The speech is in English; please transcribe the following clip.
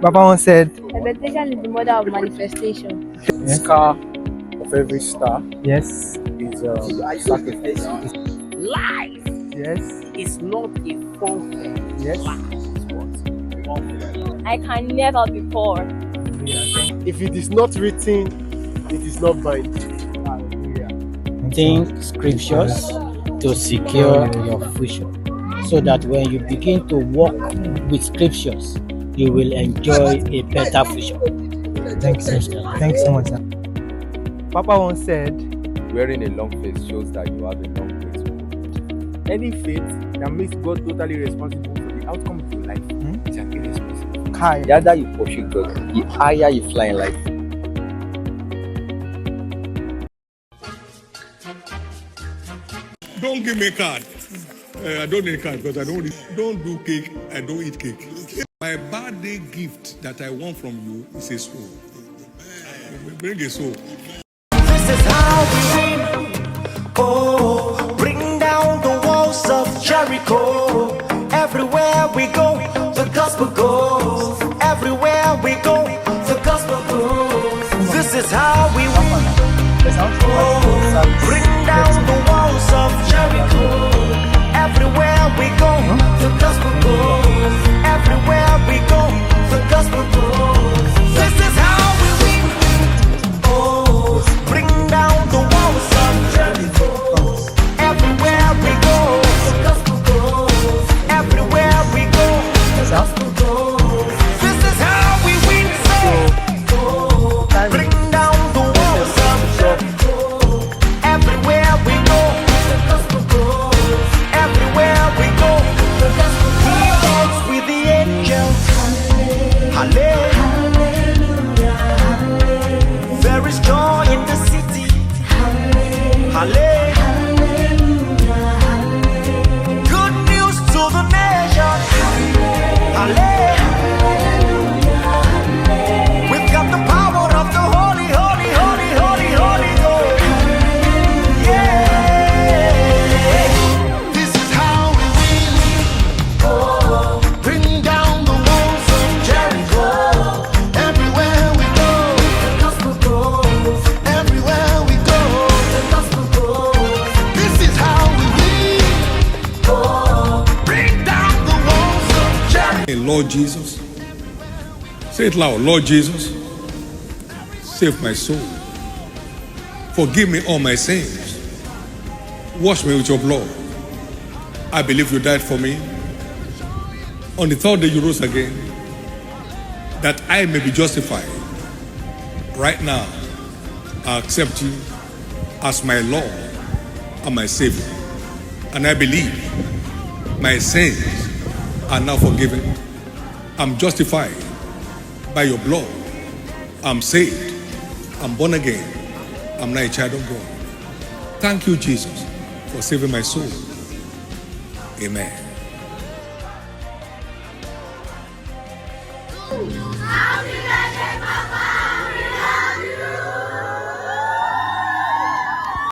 Papa once said, Expectation is the mother of manifestation. yes. Scar of every star Yes. is sacrifice. Life Yes. is not a function. Yes. Life is what? I can never be poor. If it is not written, it is not binding. Think scriptures to secure your future, so that when you begin to walk with scriptures, you will enjoy a better future. Thanks, sir. Thanks so much, sir. Papa once said, Wearing a long face shows that you have a long way to go. Any faith that makes God totally responsible for the outcome of your life is an irresponsible. Kai. The other you pursue God, the higher you fly in life. Don't give me a card. I don't need a card because I don't do cake. I don't eat cake. My birthday gift that I want from you is a soul. Bring a soul. This is how we win. Oh, bring down the walls of Jericho. Everywhere we go, the gospel goes. Everywhere we go, the gospel goes. This is how we win. Oh, bring down the walls of Jericho. Everywhere we go, the gospel goes. Everywhere we go, the gospel goes. This is how we win. Oh, bring down the walls of Jericho. Everywhere we go, the gospel goes. Everywhere we go, the gospel goes. This is how we win. Oh, bring down the walls of Jericho. Everywhere we go, the gospel goes. Everywhere we go, the gospel goes. He walks with the angels. Hallelujah. There is joy in the city. Hallelujah. Good news to the nation. Hallelujah. We've got the power of the Holy, Holy, Holy, Holy, Holy Ghost. Yeah. This is how we win. Oh, bring down the walls of Jericho. Everywhere we go, the gospel goes. Everywhere we go, the gospel goes. This is how we win. Oh, bring down the walls of Jericho. Hey, Lord Jesus. Say it loud. Lord Jesus, save my soul. Forgive me all my sins. Wash me with your blood. I believe you died for me. On the third day you rose again, that I may be justified. Right now, I accept you as my Lord and my Savior. And I believe my sins are now forgiven. I'm justified by your blood. I'm saved. I'm born again. I'm now a child of God. Thank you, Jesus, for saving my soul. Amen. Happy birthday, Papa!